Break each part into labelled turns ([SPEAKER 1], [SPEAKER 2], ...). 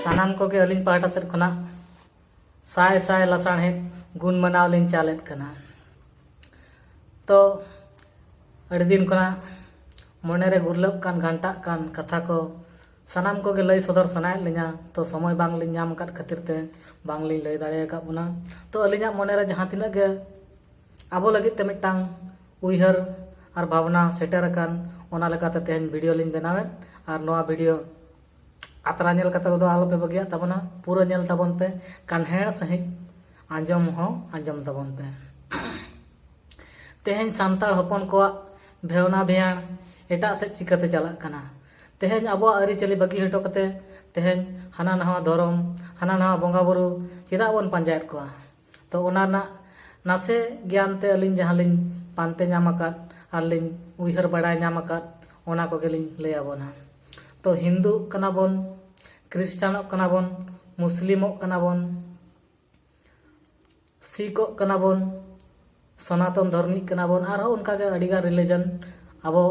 [SPEAKER 1] सानाम कोगे अलिन पाहटा सेद खना साय साय लसाणहेद गुण मनाव लिन चालेद कना। तो अड़ी दिन खना मने रे गुरलब कान घंटा कान कथा को सानाम कोगे लई सदर सनायत लिना। तो समय बांग लिन नाम काट खातिर ते बांग लिन लई दाड़े का बुना। तो अलिना मने रे जहां तिना गे आबो लगित ते मिटांग उइहर और भावना सेटर कान ओना लेकाते तेहन वीडियो लिन बनावे। और नोआ वीडियो आतरा नेल कते दो आलो पे बगिया तबना पूरा नेल तबन पे कान्हेड़ सहित आंजम हो आंजम तबन पे। तेहन सांताल हपन को भेवना भेयाण एटा से चिकाते चलाक कना। तेहन अबो आरिचली बगी हटो कते तेहन हाना नवा धरम हाना नवा बंगा बुरु चिदा बन पांजायत को। तो ओना ना नासे ज्ञान ते अलिन जहां लिन पानते नाम आकात आर लिन उइहर बड़ाय नाम आकात ओना को गेलिन लय आबोना। तो हिंदू कना बोन, क्रिश्चियन कना बोन, मुस्लिम कना बोन, सिख कना बोन, सनातन धर्मी कना बोन और उनका के अडिगा रिलीजन अबो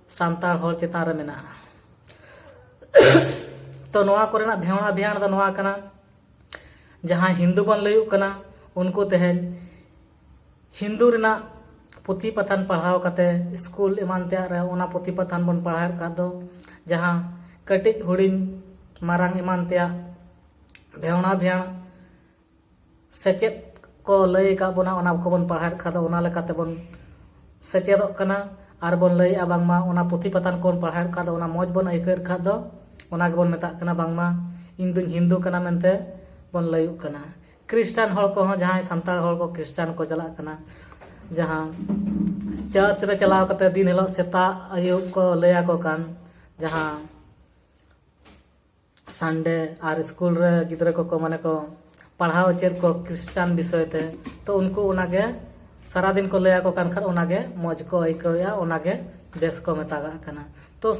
[SPEAKER 1] सांताल हर चेतान रे मेना। तो नोआ कोरेना भेवना भेयाण द नोआ कना जहां हिंदू बन लयुक कना उनको तेहन हिंदू रेना पुथी पथान पढ़ाव कते स्कूल एमान ते रे ओना पुथी पथान बन पढ़ाव का दो जहां कटिज हुडिन मारांग एमान ते भेवना भेयाण सेचेद को लय का बोना ओना को बन पढ़ाव का दो ओना लेकाते बन सेचेदक कना। और बन लय बांगमा ओना पुथी पथान को पढ़ाव का दो ओना मौज बन आइकर का दो ओना के बन मेता कना बांगमा इन दुन हिंदू कना मेनते बन लयुक कना। क्रिश्चियन हर को जहां सांताल हर को क्रिश्चियन को चला कना जहां चर्च रे चलाव कते दिन हिलो सेता आयुब को लया को कान जहां संडे और स्कूल रे गिद्रा को माने को पढ़ाव चेद को क्रिश्चियन विषय ते। तो उनको ओनागे सारा दिन को लया को कान खर ओनागे मौज को आइकया ओनागे बेस को मेतागा कना। तो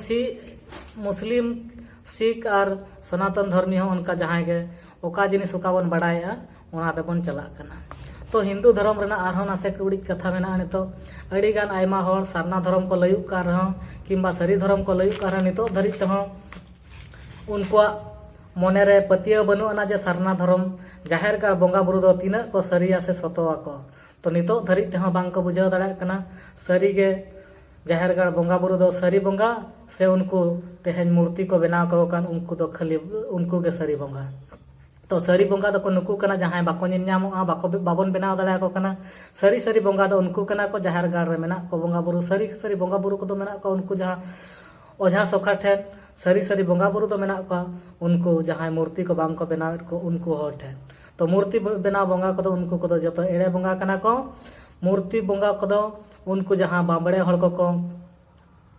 [SPEAKER 1] मुस्लिम सिख और सनातन धर्मी हो उनका जहां गे ओका जिनिस ओका बन बड़ाया ओना ते बन चला कना। तो हिंदू धर्म रेना आरहो नासे कुड़ी कथा मेना नितो अड़ी गान आयमा हर सारना धर्म को लयुक का रहो किंबा सरी धर्म को लयुक का नितो धरित हो उनको मने रे पतिया बनु अना जे सारना धर्म जाहेर का बंगा बुरु दो तीना को सरिया से सतोवा को। तो नितो धरित हो बांग को बुझाव दाड़ा कना सरी गे जाहेर का बंगा बुरु दो सरी बंगा से उनको तेहन मूर्ति को बनाव को कान उनको दो खाली उनको गे सरी बंगा। तो सरी बंगा दो को नुकु कना जहां बाको निन्यामोआ बाको बाबन बनाव दाड़ा को कना। सरी सरी बंगा दो उनको कना को जाहेर गाड़ रे मेना को बंगा बुरु सरी सरी बंगा बुरु को दो मेना को उनको जहां ओझा सोखा ठेन सरी सरी बंगा बुरु दो मेना को उनको जहां मूर्ति को बांग को बनावेत को उनको हर ठेन। तो मूर्ति बनाव बंगा को दो उनको को दो जतो एड़े बंगा कना को। मूर्ति बंगा को दो उनको जहां बांबड़े हर को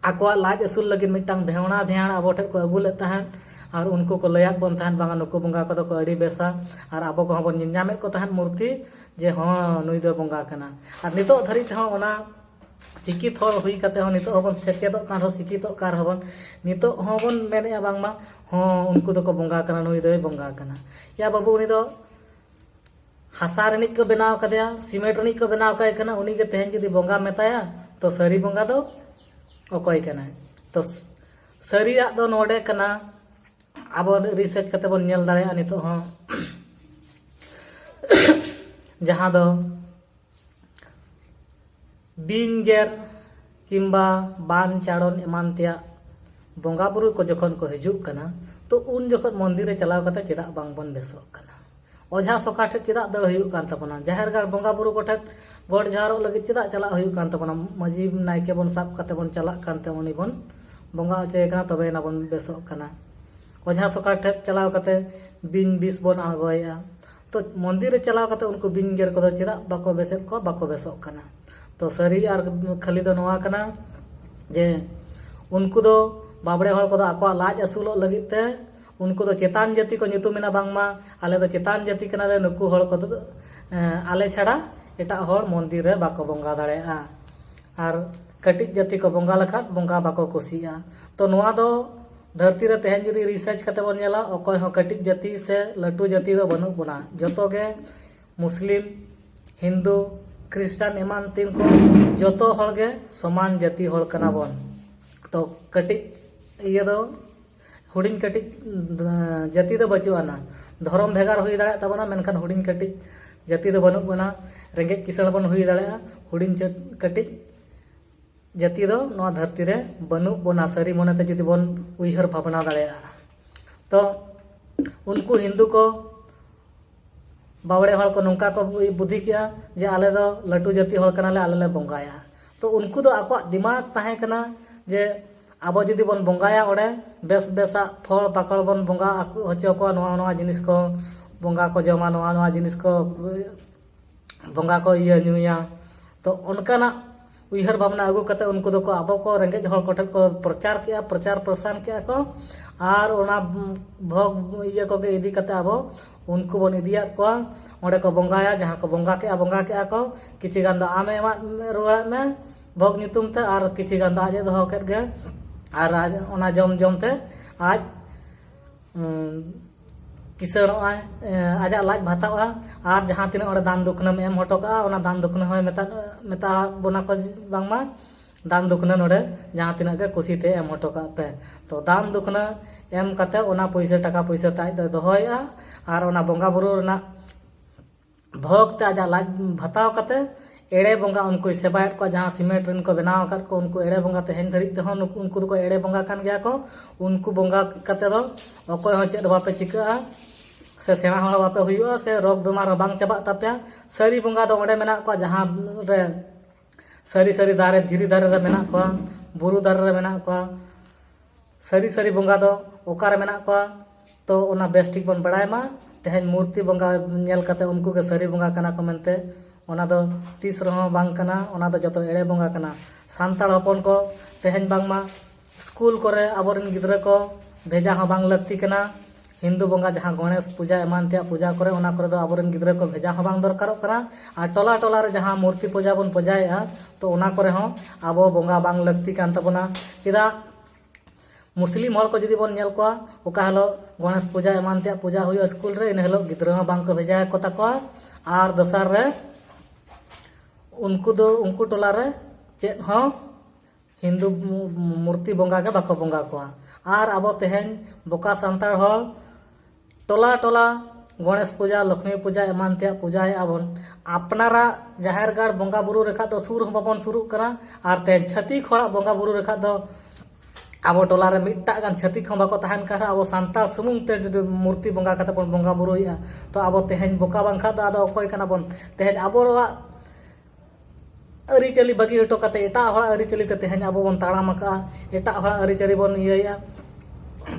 [SPEAKER 1] आकोआ लाज असुल लगी मिटांग भेवना भेयाण आबो ठे को अगुले तहन और उनको को लयाक बन तहन बांगा नुको बंगा को दो को अड़ी बेसा और आबो को बन निन्यामेत को तहन मूर्ति जे हां नुई दो बंगा कना। और नितो धरित हो ओना सिकित हर हुई कते हो नितो हबन सेचेदक कान हो सिकितक कार हबन नितो हबन मेने बांगमा हां उनको दो को बंगा कना नुई दो बंगा कना। या बाबू उनी दो हासा रनिक को बनाव कदया सीमेंट रनिक को बनाव काय कना उनी के तेहन जदी बंगा मेताया तो सरी बंगा दो ओकय कना। तो सरिया दो नोडे कना आबो रिसर्च कते बन नेल दाड़े नितो हो जहां दो बिंगेर किंबा बान चाड़न एमान तेया बंगा बुरु को जखन को हिजुक कना तो उन जखन मंदिर रे चलाव कते चेदा बांग बन बेसोक कना। ओझा सोका ठे चेदा दड़ हुयुक कान तबना जाहेर गाड़ बंगा बुरु को ठे गोड जहारो लगे चेदा चला हुयुक कान तबना मजी नायके बन साब कते बन चला कानते उनी बन बंगा अचय कना तबे ना बन बेसोक कना। ओझा सोका ठे चलाव कते बिन बिस बन आगोया तो मंदिर रे चलाव कते उनको बिंगेर को चेदा बाको बेसेक को बाको बेसोक कना। तो सरी और खाली दो नोआ कना जे उनको दो बाबड़े हर को दो आको लाज असुलो लगित ते उनको दो चेतान जाति को nyutuमेना बांगमा आले दो चेतान जाति कना ले नुकु हर को दो आले छाड़ा एटा हर मंदिर रे बाको बंगा दाड़ेआ और कटिज जाति को बंगा लखा बंगा बाको कुसिया। तो नोआ दो धरती रे तेहन जुदी रिसर्च कते बन नेला अकोय हो कटिक जाति से लटू जाति दो बनू बना जतो गे मुस्लिम हिंदू क्रिश्चियन एमान तीन को जतो हर गे समान जाति हर कना बन तो कटिक ये दो हुडिन कटिक जाति दो बचुआना धर्म भेगार हुई दाड़ा तबना मेनखान हुडिन कटिक जाति दो बनू बना रेंगे किसाण बन हुई दाड़ा हुडिन कटिक जाति दो नवा धरती रे बनू बना सरी मोनेते जुदी बन उइहर भावना दाड़ा तो उनको हिंदू को बावड़े हड़ को नौका को बुद्धि किया जे आले दो लटू जाति हड़ कनाले आले ले बंगाया तो उनको दो आको दिमाग ताहे कना जे आबो जुदी बन बंगाया ओडे बेस बेसा फल पाकड़ बन बंगा होचो को नवा नवा जिनिस को बंगा को जमा नवा नवा जिनिस को बंगा को इया नुया तो उनकाना उइहर भावना अगु कते उनको दो को आबो को रेंगेज हड़ को को प्रचार किया प्रचार प्रसार किया को आर ओना भोग इया को के इदी कते आबो उनको बन इदिया को ओडे को बंगाया जहां को बंगा के को किछि गान दो आमे रुआ में भोग नितुम ते आर किछि गान दो आजे दो केत गे आर ओना जम जम ते आज किसण आजा लाज भातावा आर जहां तीन ओडे दान दुखना में एम हटो का ओना दान दुखना होय मेता बोना को बांगमा दान दुखना नोडे जहां तीन गे कुसीते एम हटो का पे तो दान दुखना एम कते ओना पैसा टाका पैसा ताज दो दोहया आर ओना बंगा बुरु रना भोग ते आजा लाज भाताव कते एड़े बंगा उनको सेबायत को जहां सीमेंट रिन को बनाव कर को उनको एड़े बंगा ते हेन धरी ते हो उनको को एड़े बंगा कान गया को उनको बंगा कते दो अकोय हो चेद बापे चिका से सेना हड़ बापे हुआ से रोग बीमार बांग चबा तापया सरी बंगा दो ओडे मेना को जहां रे सरी सरी दारे धीरी दारे रे मेना को बुरु दारे रे मेना को सरी सरी बंगा दो ओकार मेना को तो ओना बेस्टिक बन बड़ायमा तेहन मूर्ति बंगा नेल कते उनको के सरी बंगा कना को मेनते ओना दो तीस रहो बांग कना ओना दो जतो एड़े बंगा कना सांताल हपन को तेहन बांगमा स्कूल करे आबोरन गिद्रा को भेजा हो बांग लगती कना हिंदू बंगा जहां गणेश पूजा एमान त्या पूजा करे ओना करे दो आबोरन गिद्रा को भेजा हो बांग दरकारो कना आ टोला टोला रे जहां मूर्ति पूजा बन पूजाया तो ओना करे हो आबो बंगा बांग लगती कान तबना किदा मुस्लिम हड़ को जुदी बन नेल को ओका हलो गणेश पूजा एमान त्या पूजा हुई स्कूल रे इन हलो गिद्रा हो बांग को भेजा को ताको आर दसार रे उनको टोला रे चेत हो हिंदू मूर्ति बंगा के बाको बंगा को आर आबो तेहन बोका सांतार हड़ टोला टोला गणेश पूजा लक्ष्मी पूजा एमान त्या पूजा आबन अपनारा जाहेर गाड़ बंगा बुरु रेखा दो सुर हम बाबन सुरु करा आर तेहन छतिक हड़ा बंगा बुरु रेखा दो आबो टोला रे मिट्टा गान छतिक हम बाको तहन करा आबो सांतार सुमुंग ते मूर्ति बंगा कते बन बंगा बुरुया तो आबो तेहन बोका बांखा दो आदो अकोय कना बन तेहन आबो अरिचली बगी हटो कते एटा हड़ा अरिचली ते तेहन आबो बन ताड़ाम का एटा हड़ा अरिचली बन इया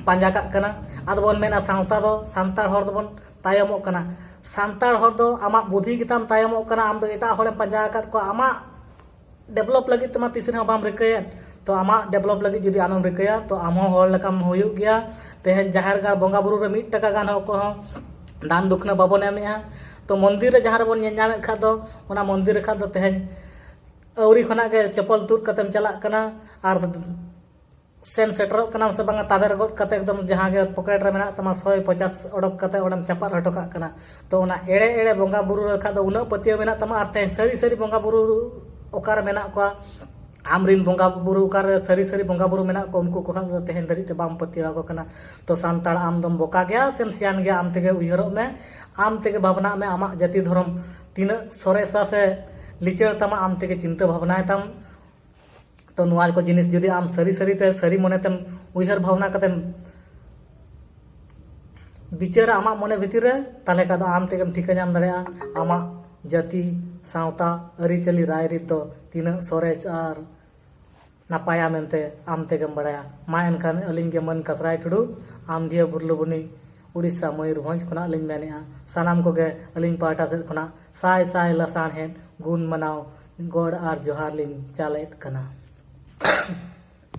[SPEAKER 1] पांजा का कना आदो बन मेना सांता दो सांतार हड़ दो बन तायमो कना सांतार हड़ दो आमा बुद्धि किताम तायमो कना आम दो एटा हड़े पांजा का को आमा डेवलप लगी तमा तीसरे बाम रिकया तो आमा डेवलप लगी जुदी आमम रिकया तो आमो हड़ लकाम होयो गया तेहन जाहेर गा बंगा बुरु रे 1 टाका गान को दान दुखना बाबन एमेया तो मंदिर रे जहां रे बन नेनामे खा दो ओना मंदिर रे खा दो तेहन औरी खना के चप्पल तुर कतेम चला कना आर सेन सेटर कना से बांगा ताबेर गोट कते एकदम जहां के पॉकेट रे मेना तमा 150 ओडक कते ओडम चपार हटो का कना तो ओना एड़े एड़े बंगा बुरु रखा दो उना पतियो मेना तमा आर ते सरी सरी बंगा बुरु ओकार मेना को आमरिन बंगा बुरु ओकार सरी सरी बंगा बुरु मेना को उनको को खान तेहन धरी ते बाम पतियो को कना तो सांताड़ आम दम बोका गया सेम सियान गया आम तेगे उयहरो में आम तेगे भावना में आमा जाति धर्म तीना सोरेसा से लिचर तमा आम तेगे चिंता भावनाय तम तो नुआ को जिनिस जुदी आम सरी सरी ते सरी मने तम उयहर भावना कतेम विचार आमा मने भितिर रे ताले का दो आम तेगम ठिका नाम दड़या आमा जाति सावता अरिचली रायरीत दो तीना सोरेज आर नापाया मेनते आम तेगम बड़ाया मा एनखान अलिंग के मन कसराय टुडू आम दिया बुरलुबुनी उड़ीसा मयूरभंज खुना अलिंग मेनेआ सानाम को गे अलिंग पाटा से खुना साय साय लसाण हेन गुण मनाव गोड़ आर जोहार लिंग चालेट कना